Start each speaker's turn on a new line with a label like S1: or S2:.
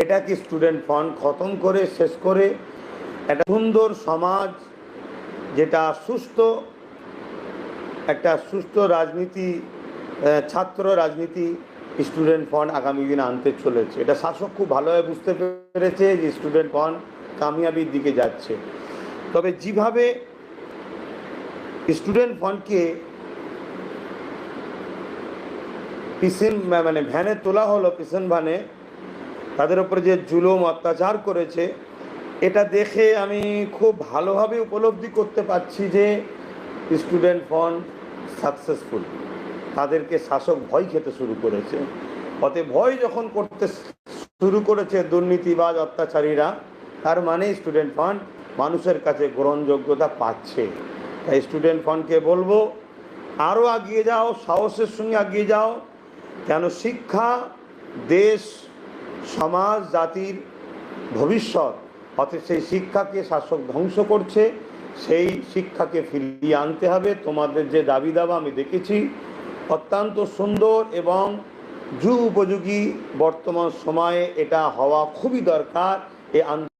S1: এটা কি student fund খতম করে শেষ করে একটা সুন্দর সমাজ, যেটা একটা সুষ্ঠু রাজনীতি, ছাত্র রাজনীতি স্টুডেন্ট ফান্ড আগামী দিনে আনতে চলেছে। এটা শাসক খুব ভালোভাবে বুঝতে পেরেছে যে স্টুডেন্ট ফান্ড কামিয়াবির দিকে যাচ্ছে। তবে যেভাবে স্টুডেন্ট ফান্ডকে পিছন ভ্যানে তোলা হলো, পিছন ভ্যানে তাদের উপরে যে জুলুম অত্যাচার করেছে, এটা দেখে আমি খুব ভালোভাবে উপলব্ধি করতে পারছি যে স্টুডেন্ট ফান্ড সাকসেসফুল। তাদেরকে শাসক ভয় খেতে শুরু করেছে। অতএব ভয় যখন করতে শুরু করেছে দুর্নীতিবাজ অত্যাচারীরা, তার মানে স্টুডেন্ট ফান্ড মানুষের কাছে গ্রহণযোগ্যতা পাচ্ছে। তাই স্টুডেন্ট ফান্ডকে বলবো, আরও এগিয়ে যাও, সাহসের সঙ্গে এগিয়ে যাও। কেন শিক্ষা দেশ, সমাজ, জাতির ভবিষ্যৎ। অতএব সেই শিক্ষাকে শাসক ধ্বংস করছে, সেই শিক্ষাকে ফিরিয়ে আনতে হবে। তোমাদের যে দাবি দাবা আমি দেখেছি, অত্যন্ত সুন্দর এবং যুগ উপযোগী। বর্তমান সময়ে এটা হওয়া খুবই দরকার। এই